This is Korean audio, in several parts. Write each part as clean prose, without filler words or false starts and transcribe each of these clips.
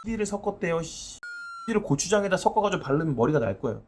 D를 섞었대요. D를 고추장에다 섞어가지고 바르면 머리가 날 거예요.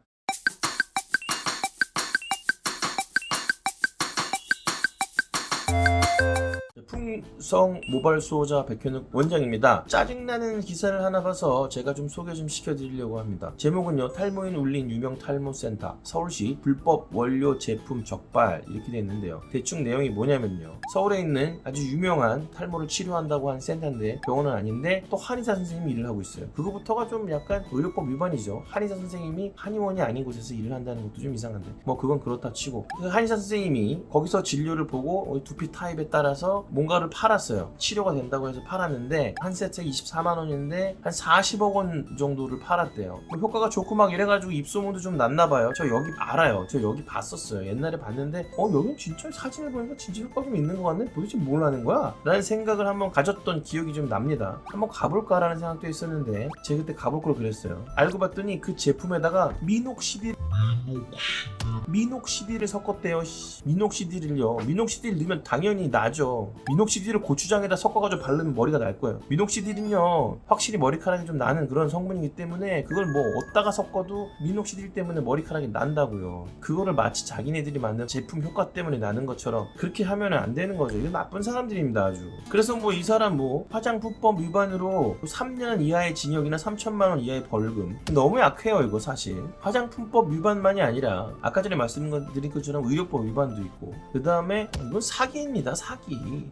풍성 모발 수호자 백현욱 원장입니다. 짜증나는 기사를 하나 봐서 제가 좀 소개 좀 시켜드리려고 합니다. 제목은요, 탈모인 울린 유명 탈모센터 서울시 불법 원료 제품 적발 이렇게 돼 있는데요. 대충 내용이 뭐냐면요, 서울에 있는 아주 유명한 탈모를 치료한다고 한 센터인데 병원은 아닌데 또 한의사 선생님이 일을 하고 있어요. 그거부터가 좀 약간 의료법 위반이죠. 한의사 선생님이 한의원이 아닌 곳에서 일을 한다는 것도 좀 이상한데 뭐 그건 그렇다 치고, 그 한의사 선생님이 거기서 진료를 보고 두피 타입에 따라서 뭔가를 팔았어요. 치료가 된다고 해서 팔았는데 한 세트에 24만원인데 한 40억 원 정도를 팔았대요. 뭐 효과가 좋고 막 이래가지고 입소문도 좀 났나봐요. 저 여기 알아요. 저 여기 봤었어요. 옛날에 봤는데 여긴 진짜 사진을 보니까 진짜 효과 좀 있는 것 같네? 도대체 뭘 하는 거야? 라는 생각을 한번 가졌던 기억이 좀 납니다. 한번 가볼까라는 생각도 있었는데 제가 그때 가볼 걸 그랬어요. 알고 봤더니 그 제품에다가 미녹시딜을 섞었대요. 미녹시딜을요. 미녹시딜 넣으면 당연히 나죠. 미녹시딜을 고추장에다 섞어가지고 바르면 머리가 날 거예요. 미녹시딜은요, 확실히 머리카락이 좀 나는 그런 성분이기 때문에 그걸 뭐 어디다가 섞어도 미녹시딜 때문에 머리카락이 난다고요. 그거를 마치 자기네들이 만든 제품 효과 때문에 나는 것처럼 그렇게 하면 안 되는 거죠. 이거 나쁜 사람들입니다, 아주. 그래서 뭐 이 사람 뭐 화장품법 위반으로 3년 이하의 징역이나 3천만 원 이하의 벌금, 너무 약해요 이거 사실. 화장품법 위반만이 아니라 아까 전에 말씀드린 것처럼 의료법 위반도 있고, 그 다음에 이건 사기입니다.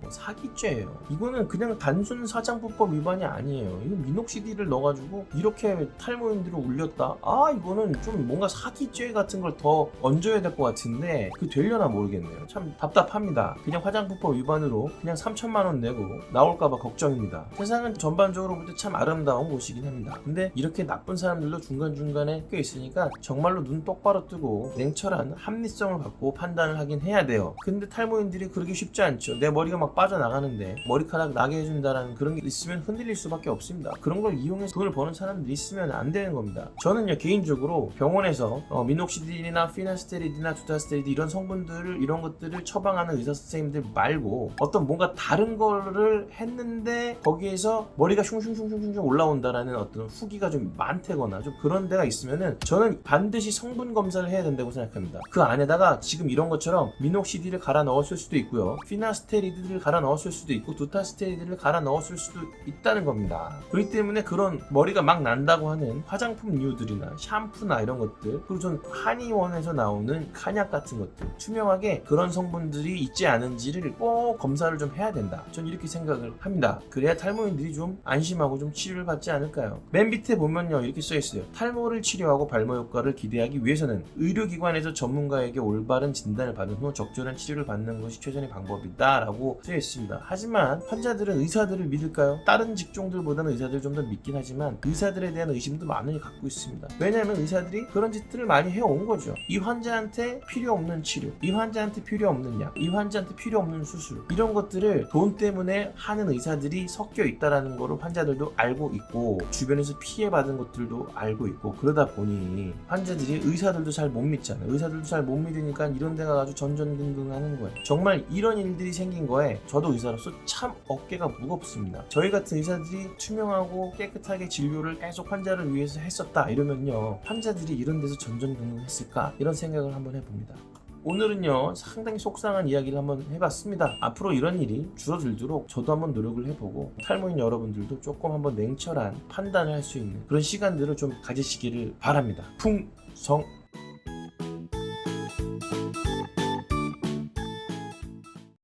사기죄예요. 이거는 그냥 단순 화장품법 위반이 아니에요. 이거 미녹시딜을 넣어가지고 이렇게 탈모인들을 울렸다? 이거는 좀 뭔가 사기죄 같은 걸 더 얹어야 될 것 같은데 그 되려나 모르겠네요. 참 답답합니다. 그냥 화장품법 위반으로 그냥 3천만 원 내고 나올까봐 걱정입니다. 세상은 전반적으로 볼 때 참 아름다운 곳이긴 합니다. 근데 이렇게 나쁜 사람들도 중간중간에 꽤 있으니까 정말로 눈 똑바로 뜨고 냉철한 합리성을 갖고 판단을 하긴 해야 돼요. 근데 탈모인들이 그러기 쉽지 않죠. 내 머리가 막 빠져나가는데 머리카락 나게 해준다라는 그런 게 있으면 흔들릴 수밖에 없습니다. 그런 걸 이용해서 돈을 버는 사람들이 있으면 안 되는 겁니다. 저는요, 개인적으로 병원에서 미녹시딜이나 피나스테리드나 두타스테리드 이런 성분들을, 이런 것들을 처방하는 의사 선생님들 말고 어떤 뭔가 다른 거를 했는데 거기에서 머리가 슝슝슝슝슝 올라온다라는 어떤 후기가 좀 많다거나 좀 그런 데가 있으면은 저는 반드시 성분 검사를 해야 된다고 생각합니다. 그 안에다가 지금 이런 것처럼 미녹시딜을 갈아 넣었을 수도 있고요, 피나스테리드를 갈아 넣었을 수도 있고, 두타스테리드를 갈아 넣었을 수도 있다는 겁니다. 그렇기 때문에 그런 머리가 막 난다고 하는 화장품류들이나 샴푸나 이런 것들, 그리고 전 한의원에서 나오는 한약 같은 것들, 투명하게 그런 성분들이 있지 않은지를 꼭 검사를 좀 해야 된다. 전 이렇게 생각을 합니다. 그래야 탈모인들이 좀 안심하고 좀 치료를 받지 않을까요? 맨 밑에 보면요, 이렇게 써있어요. 탈모를 치료하고 발모 효과를 기대하기 위해서는 의료기관에서 전문가에게 올바른 진단을 받은 후 적절한 치료를 받는 것이 최선의 방법이다 라고 쓰여 있습니다. 하지만 환자들은 의사들을 믿을까요? 다른 직종들보다는 의사들을 좀 더 믿긴 하지만 의사들에 대한 의심도 많이 갖고 있습니다. 왜냐하면 의사들이 그런 짓들을 많이 해온 거죠. 이 환자한테 필요 없는 치료, 이 환자한테 필요 없는 약, 이 환자한테 필요 없는 수술, 이런 것들을 돈 때문에 하는 의사들이 섞여 있다라는 거를 환자들도 알고 있고 주변에서 피해받은 것들도 알고 있고, 그러다 보니 환자들이 의사들도 잘 못 믿잖아요. 의사들도 잘 못 믿으니까 이런 데가 아주 전전긍긍 하는 거예요. 정말 이런 일들이 생긴 거에 저도 의사로서 참 어깨가 무겁습니다. 저희 같은 의사들이 투명하고 깨끗하게 진료를 계속 환자를 위해서 했었다 이러면요, 환자들이 이런 데서 전전긍긍 했을까, 이런 생각을 한번 해봅니다. 오늘은요, 상당히 속상한 이야기를 한번 해봤습니다. 앞으로 이런 일이 줄어들도록 저도 한번 노력을 해보고 탈모인 여러분들도 조금 한번 냉철한 판단을 할 수 있는 그런 시간들을 좀 가지시기를 바랍니다. 풍성